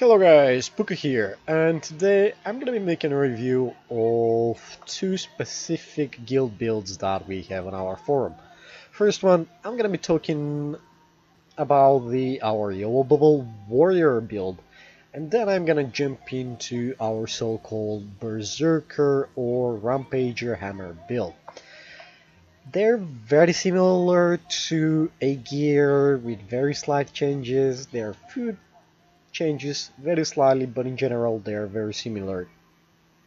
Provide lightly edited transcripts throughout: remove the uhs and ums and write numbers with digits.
Hello guys, Puka here, and today I'm gonna be making a review of two specific guild builds that we have on our forum. First one, I'm gonna be talking about our Yolo Bubble Warrior build, and then I'm gonna jump into our so-called Berserker or Rampager Hammer build. They're very similar to a gear with very slight changes. Their food changes very slightly, but in general they are very similar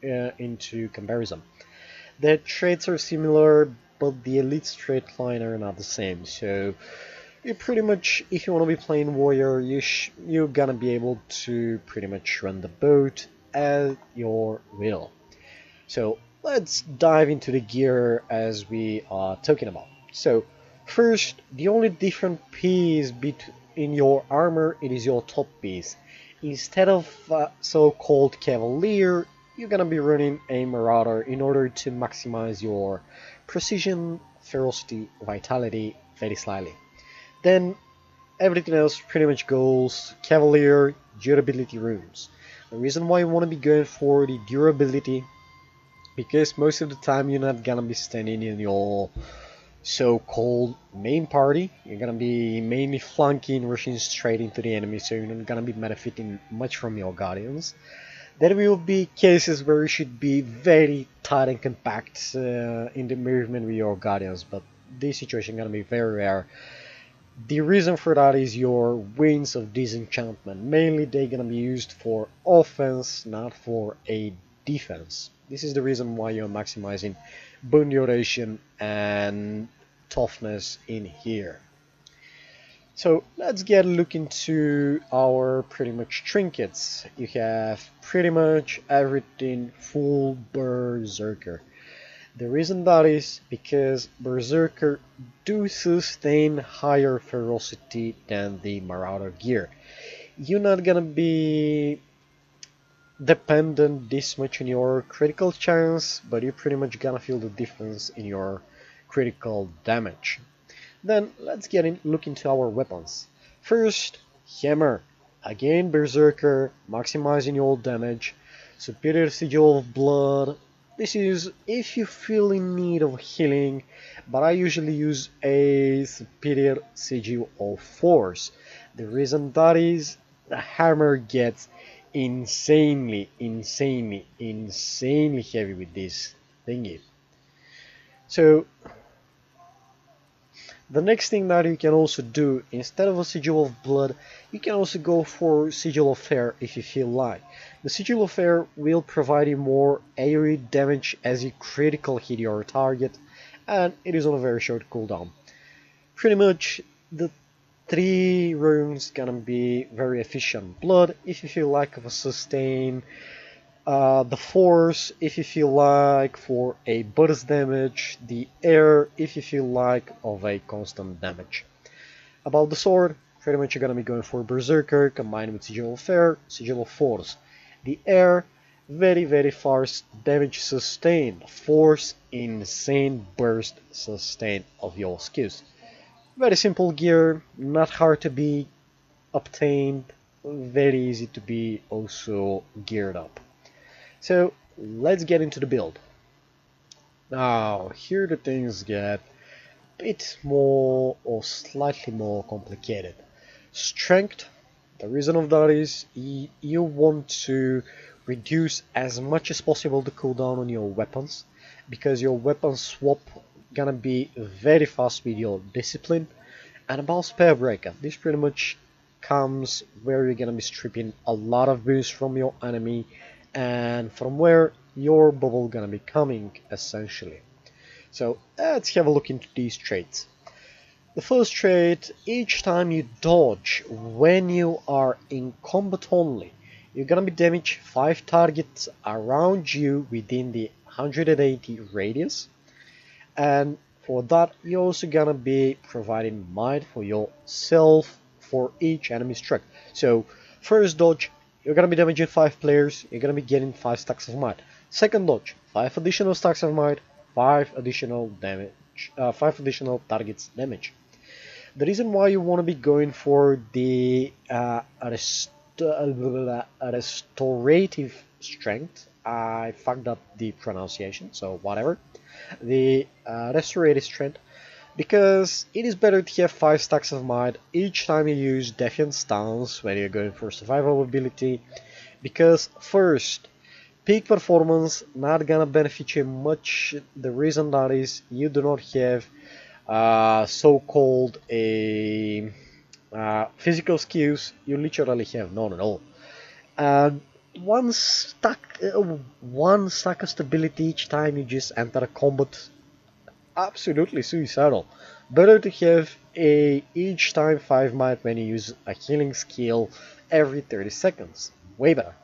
into comparison. Their traits are similar, but the elite trait line are not the same. So you pretty much, if you want to be playing warrior, you're gonna be able to pretty much run the boat at your will. So let's dive into the gear as we are talking about. So first, the only different piece in your armor, it is your top piece. Instead of so-called Cavalier, you're gonna be running a Marauder in order to maximize your precision, ferocity, vitality very slightly. Then everything else pretty much goes Cavalier, durability runes. The reason why you want to be going for the durability, because most of the time you're not gonna be standing in your so-called main party. You're gonna be mainly flanking, rushing straight into the enemy, so you're not gonna be benefiting much from your guardians. There will be cases where you should be very tight and compact in the movement with your guardians, but this situation is gonna be very rare. The reason for that is your Winds of Disenchantment. Mainly they're gonna be used for offense, not for a defense. This is the reason why you're maximizing bone duration and toughness in here. So let's get a look into our pretty much trinkets. You have pretty much everything full Berserker. The reason that is because Berserker do sustain higher ferocity than the Marauder gear. You're not gonna be dependent this much on your critical chance, but you're pretty much gonna feel the difference in your critical damage. Then let's look into our weapons. First, Hammer. Again, Berserker, maximizing your damage. Superior Sigil of Blood. This is if you feel in need of healing, but I usually use a Superior Sigil of Force. The reason that is, the hammer gets insanely heavy with this thingy. So the next thing that you can also do, instead of a Sigil of Blood, you can also go for Sigil of Air if you feel like. The Sigil of Air will provide you more AoE damage as you critical hit your target, and it is on a very short cooldown. Pretty much the 3 runes gonna be very efficient. Blood if you feel like of a sustain, the Force if you feel like for a burst damage, the Air if you feel like of a constant damage. About the sword, pretty much you're gonna be going for Berserker combined with Sigil of Air, Sigil of Force. The Air, very fast damage sustain, Force, insane burst sustain of your skills. Very simple gear, not hard to be obtained, very easy to be also geared up. So let's get into the build. Now here the things get a bit more or slightly more complicated. Strength, the reason of that is you want to reduce as much as possible the cooldown on your weapons, because your weapon swap gonna be very fast with your discipline. And about Spell Breaker, this pretty much comes where you're gonna be stripping a lot of boost from your enemy and from where your bubble gonna be coming essentially. So let's have a look into these traits. The first trait, each time you dodge when you are in combat only, you're gonna be damage 5 targets around you within the 180 radius, and for that you're also gonna be providing might for yourself for each enemy struck. So first dodge, you're gonna be damaging 5 players, you're gonna be getting 5 stacks of might. Second dodge, 5 additional stacks of might, 5 additional damage, 5 additional targets damage. The reason why you want to be going for the restorative strength. I fucked up the pronunciation, so whatever. The restorative strength, because it is better to have 5 stacks of might each time you use Defiant Stance when you're going for survival ability, because first, peak performance not gonna benefit you much. The reason that is you do not have so-called a physical skills. You literally have none at all. And one stack of stability each time you just enter a combat, absolutely suicidal. Better to have a each time 5 might when you use a healing skill every 30 seconds. Way better.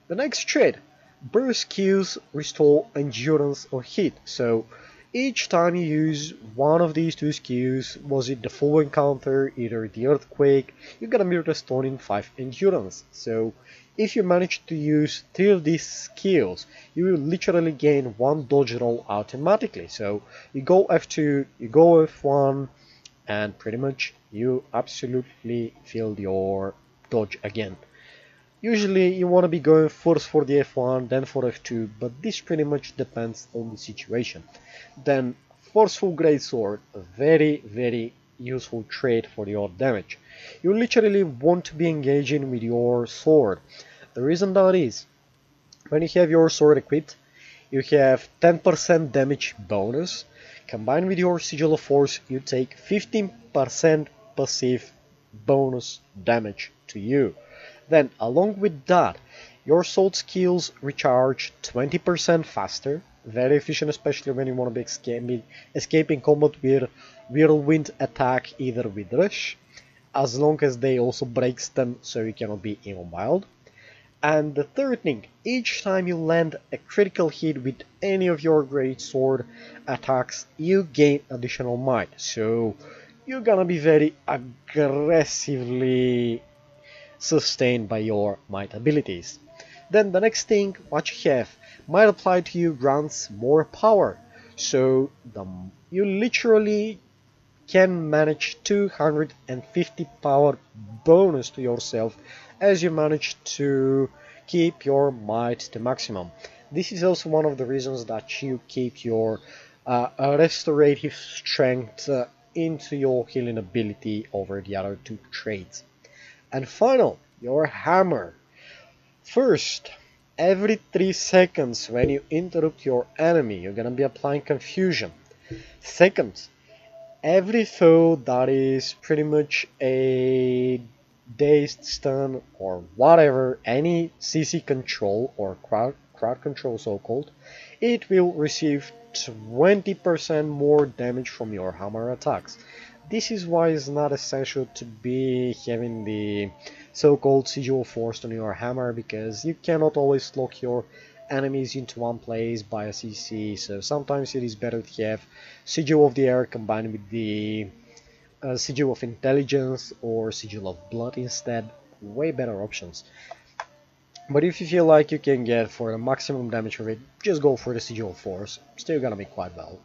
The next trait, burst skills restore endurance or hit. So each time you use one of these two skills, was it the full encounter, either the earthquake, you're gonna be restoring 5 endurance. So if you manage to use 3 of these skills, you will literally gain 1 dodge roll automatically. So you go F2, you go F1, and pretty much you absolutely fill your dodge again. Usually you want to be going first for the F1, then for F2, but this pretty much depends on the situation. Then Forceful Greatsword, a very useful trait for your damage. You literally want to be engaging with your sword. The reason that is, when you have your sword equipped, you have 10% damage bonus. Combined with your Sigil of Force, you take 15% passive bonus damage to you. Then, along with that, your sword skills recharge 20% faster, very efficient, especially when you want to be escaping combat with whirlwind attack, either with rush, as long as they also breaks them so you cannot be immobile. And the third thing, each time you land a critical hit with any of your greatsword attacks, you gain additional might. So you're gonna be very aggressively sustained by your might abilities. Then the next thing, what you have, might apply to you grants more power. So you literally can manage 250 power bonus to yourself as you manage to keep your might to maximum. This is also one of the reasons that you keep your restorative strength into your healing ability over the other 2 traits. And final, your hammer. First, every 3 seconds when you interrupt your enemy, you're gonna be applying confusion. Second, every foe that is pretty much a dazed, stun, or whatever, any CC control or crowd control so-called, it will receive 20% more damage from your hammer attacks. This is why it's not essential to be having the so-called Sigil of Force on your hammer, because you cannot always lock your enemies into one place by a CC, so sometimes it is better to have Sigil of the Air combined with the Sigil of Intelligence or Sigil of Blood instead. Way better options. But if you feel like you can get for the maximum damage of it, just go for the Sigil of Force. Still gonna be quite well.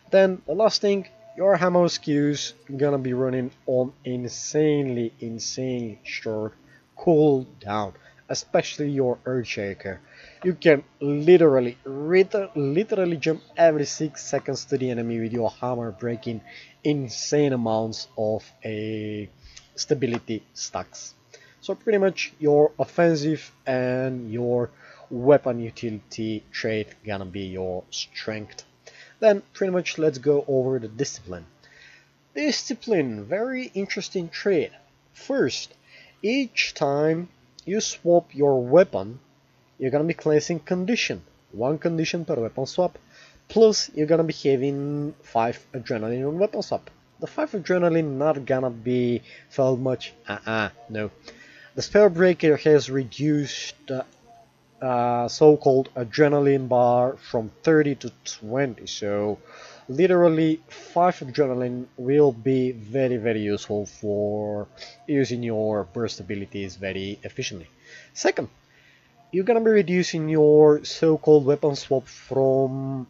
Then the last thing, your hammer skills gonna be running on insanely short cooldown, especially your Earthshaker. You can literally jump every 6 seconds to the enemy with your hammer, breaking insane amounts of a stability stacks. So pretty much your offensive and your weapon utility trait gonna be your strength. Then pretty much let's go over the discipline. Discipline, very interesting trait. First, each time you swap your weapon, you're gonna be classing condition. 1 condition per weapon swap, plus you're gonna be having 5 adrenaline on weapon swap. The 5 adrenaline not gonna be felt much, no. The Spellbreaker has reduced so-called adrenaline bar from 30 to 20, so literally 5 adrenaline will be very useful for using your burst abilities very efficiently. Second, you're gonna be reducing your so-called weapon swap from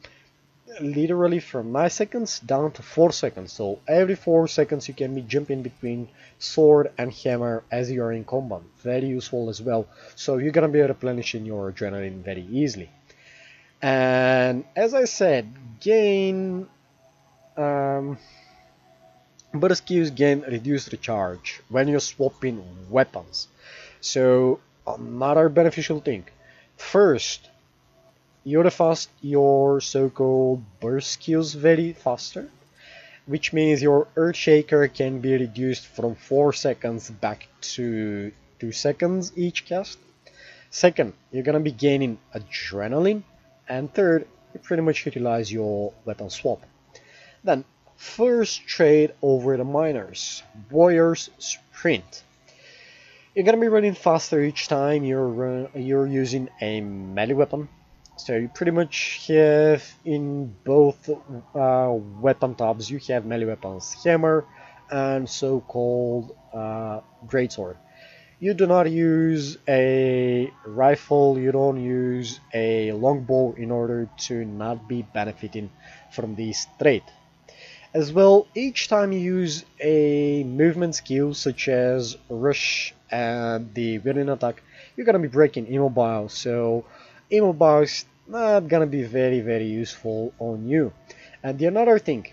literally from 9 seconds down to 4 seconds. So every 4 seconds you can be jumping between sword and hammer as you are in combat. Very useful as well. So you're gonna be replenishing your adrenaline very easily. And as I said, gain burst kills gain reduced recharge when you're swapping weapons. So another beneficial thing. First, you fast your so-called burst skills very faster, which means your Earthshaker can be reduced from 4 seconds back to 2 seconds each cast. Second, you're gonna be gaining adrenaline, and third, you pretty much utilize your weapon swap. Then, first trade over the miners, Warrior's Sprint. You're gonna be running faster each time you're using a melee weapon. So you pretty much have in both weapon tabs, you have melee weapons, hammer and so-called greatsword. You do not use a rifle, you don't use a longbow in order to not be benefiting from this trait. As well, each time you use a movement skill such as rush and the whirling attack, you're gonna be breaking immobile, so immobile is not gonna be very useful on you. And the another thing,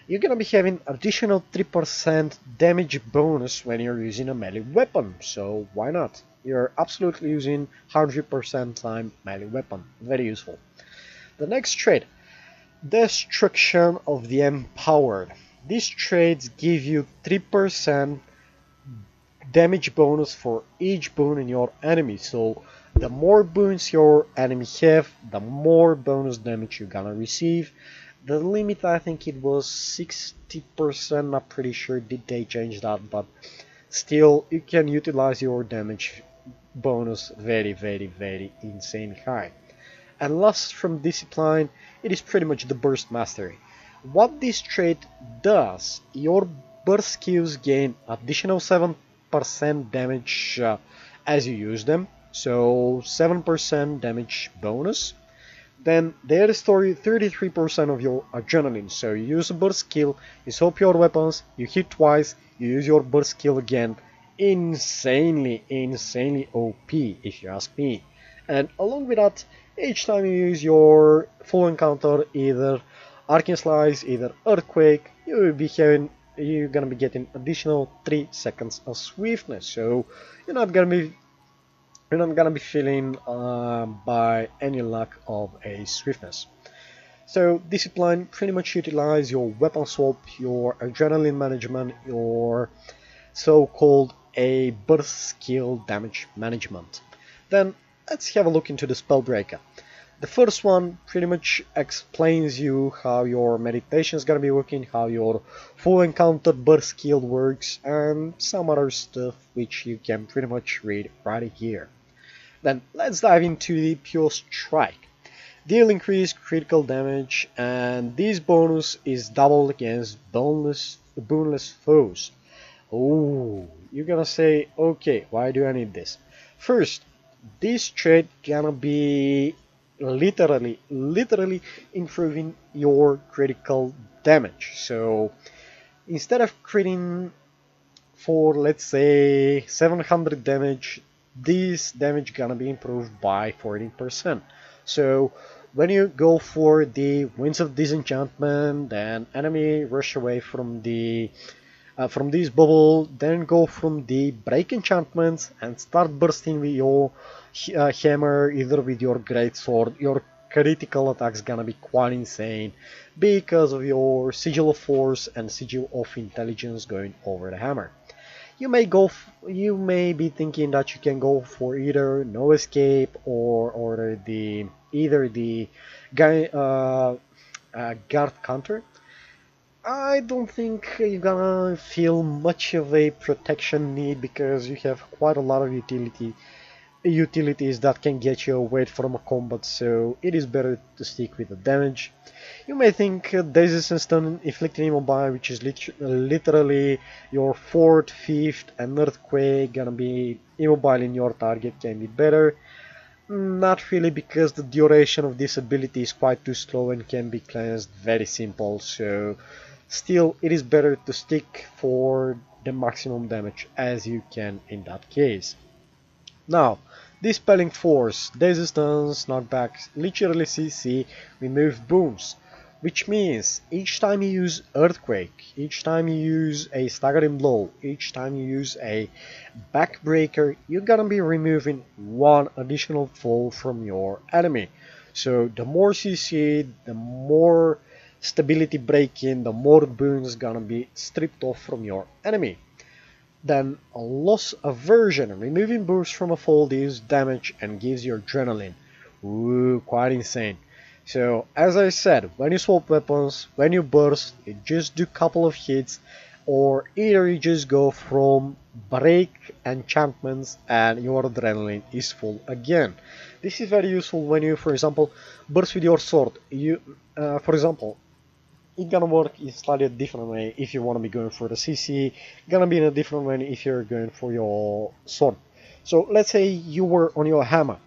you're gonna be having additional 3% damage bonus when you're using a melee weapon, so why not? You're absolutely using 100% time melee weapon, very useful. The next trait, Destruction of the Empowered. These traits give you 3% damage bonus for each boon in your enemy, so the more boons your enemy have, the more bonus damage you're gonna receive. The limit, I think it was 60%, I'm pretty sure did they change that, but still you can utilize your damage bonus very insane high. And last from Discipline, it is pretty much the Burst Mastery. What this trait does, your burst skills gain additional 7% damage as you use them, so 7% damage bonus. Then they restore you 33% of your adrenaline, so you use a burst skill, you swap your weapons, you hit twice, you use your burst skill again. Insanely OP if you ask me. And along with that, each time you use your full encounter, either Arcane Slice, either Earthquake, you're gonna be getting additional 3 seconds of swiftness. So you're not gonna be feeling by any lack of a swiftness. So Discipline pretty much utilize your weapon swap, your adrenaline management, your so-called a burst skill damage management. Then let's have a look into the Spellbreaker. The first one pretty much explains you how your meditation is gonna be working, how your full encounter burst skill works, and some other stuff which you can pretty much read right here. Then let's dive into the Pure Strike. Deal increased critical damage, and this bonus is doubled against boneless foes. Oh, you're gonna say, okay, why do I need this? First, this trait gonna be literally improving your critical damage. So instead of critting for, let's say, 700 damage, this damage gonna be improved by 14%. So when you go for the Winds of Disenchantment, then enemy rush away from this bubble, then go from the break enchantments and start bursting with your hammer, either with your greatsword. Your critical attacks gonna be quite insane because of your Sigil of Force and Sigil of Intelligence going over the hammer. You may be thinking that you can go for either No Escape or the guard counter. I don't think you're gonna feel much of a protection need because you have quite a lot of utilities that can get you away from a combat, so it is better to stick with the damage. You may think Dazes and Stun inflicting immobile, which is literally your 4th, 5th and Earthquake gonna be immobile in your target, can be better. Not really, because the duration of this ability is quite too slow and can be cleansed very simple, so still it is better to stick for the maximum damage as you can in that case. Now, Dispelling Force, Resistance, Knockbacks, literally CC, remove boons, which means each time you use Earthquake, each time you use a Staggering Blow, each time you use a Backbreaker, you're gonna be removing one additional foe from your enemy. So the more CC, the more stability breaking, the more boons gonna be stripped off from your enemy. Then a Loss Aversion, removing boosts from a foe deals damage and gives you adrenaline. Ooh, quite insane. So as I said, when you swap weapons, when you burst, you just do a couple of hits, or either you just go from break enchantments and your adrenaline is full again. This is very useful when you, for example, burst with your sword. For example, it's gonna work in slightly a different way if you want to be going for the CC, gonna be in a different way if you're going for your sword. So let's say you were on your hammer,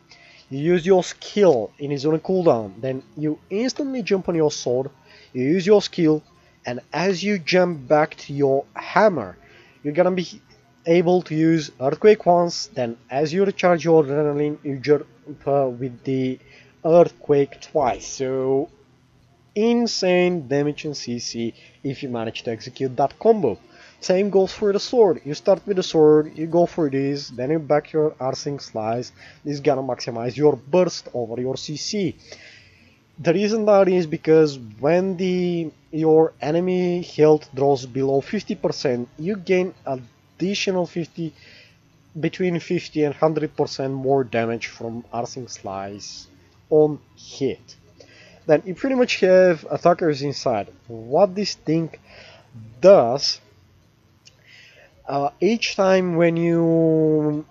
you use your skill and it's on a cooldown, then you instantly jump on your sword, you use your skill, and as you jump back to your hammer, you're gonna be able to use Earthquake once, then as you recharge your adrenaline, you jump with the Earthquake twice. So insane damage in CC if you manage to execute that combo. Same goes for the sword. You start with the sword, you go for this, then you back your Arsing Slice. This is gonna maximize your burst over your CC. The reason that is because when your enemy health drops below 50%, you gain additional 50 between 50 and 100% more damage from Arsing Slice on hit. Then you pretty much have attackers inside. What this thing does, each time when you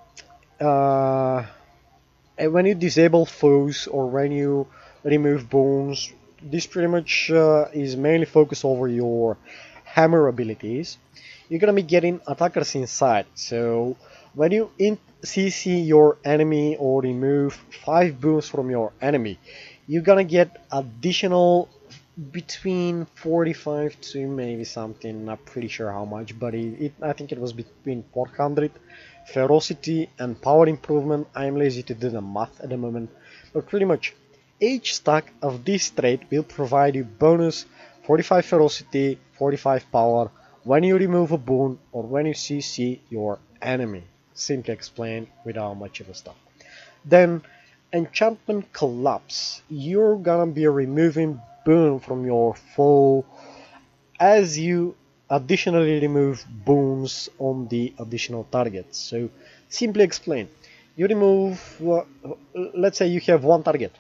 disable foes or when you remove boons, this pretty much is mainly focused over your hammer abilities. You're gonna be getting attackers inside. So when you CC your enemy or remove 5 boons from your enemy, you're gonna get additional between 45 to maybe something, not pretty sure how much, but I think it was between 400 ferocity and power improvement. I'm lazy to do the math at the moment, but pretty much each stack of this trait will provide you bonus 45 ferocity, 45 power when you remove a boon or when you CC your enemy. Simply explained without much of a stuff. Then Enchantment Collapse. You're gonna be removing boon from your foe as you additionally remove boons on the additional targets. So simply explain, you remove, let's say you have one target,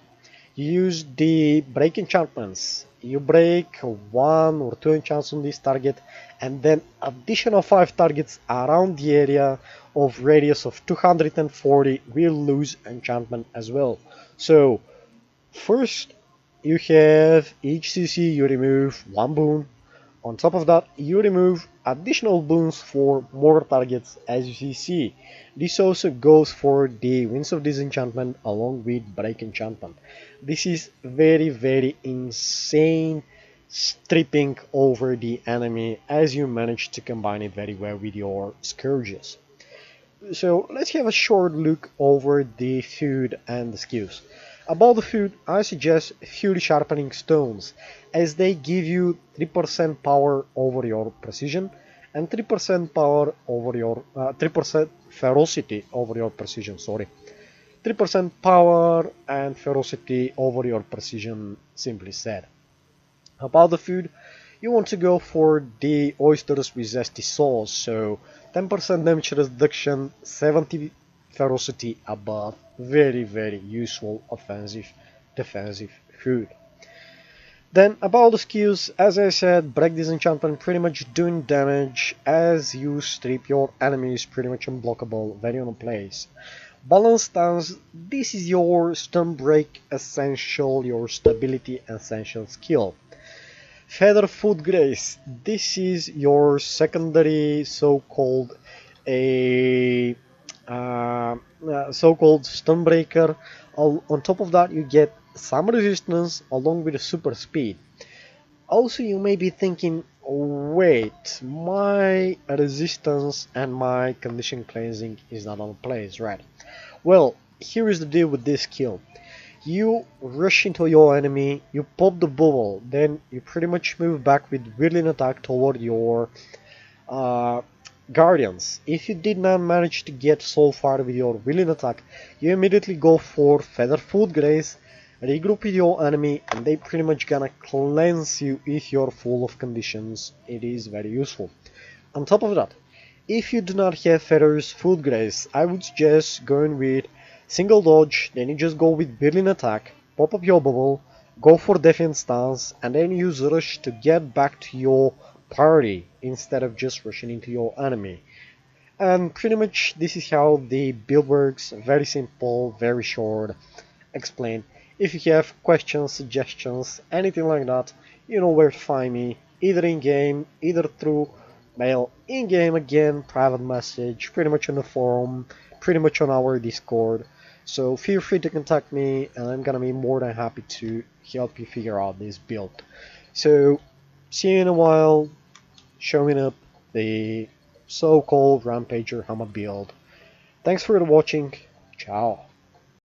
you use the break enchantments, you break 1 or 2 enchants on this target, and then additional 5 targets around the area of radius of 240 will lose enchantment as well. So first you have each CC you remove 1 boon. On top of that, you remove additional boons for more targets as you CC. This also goes for the Winds of Disenchantment along with Break Enchantment. This is very insane stripping over the enemy as you manage to combine it very well with your Scourges. So let's have a short look over the food and the skills. About the food, I suggest Fury Sharpening Stones, as they give you 3% power over your precision and 3% power over your 3% ferocity over your precision. 3% power and ferocity over your precision, simply said. About the food, you want to go for the oysters with zesty sauce, so 10% damage reduction, 70 ferocity above. Very useful offensive defensive food. Then about the skills, as I said, Break Disenchantment pretty much doing damage as you strip your enemies, pretty much unblockable, very on place. Balance Stance, this is your stun break essential, your stability essential skill. Feather Foot Grace, this is your secondary so-called a so-called Stunbreaker. On top of that, you get some resistance along with a super speed. Also, you may be thinking, wait, my resistance and my condition cleansing is not on place, right? Well, here is the deal with this skill. You rush into your enemy, you pop the bubble, then you pretty much move back with whirling attack toward your uh, guardians. If you did not manage to get so far with your whirling attack, you immediately go for Feather Foot Grace, regroup with your enemy, and they pretty much gonna cleanse you if you're full of conditions. It is very useful. On top of that, if you do not have Feather's Foot Grace, I would suggest going with single dodge, then you just go with whirling attack, pop up your bubble, go for defense stance, and then use rush to get back to your party instead of just rushing into your enemy. And pretty much this is how the build works. Very simple, very short, explained. If you have questions, suggestions, anything like that, you know where to find me, either in game, either through mail, in game again, private message, pretty much on the forum, pretty much on our Discord. So feel free to contact me, and I'm gonna be more than happy to help you figure out this build. So see you in a while, showing up the so-called Rampager Hammer build. Thanks for watching, ciao.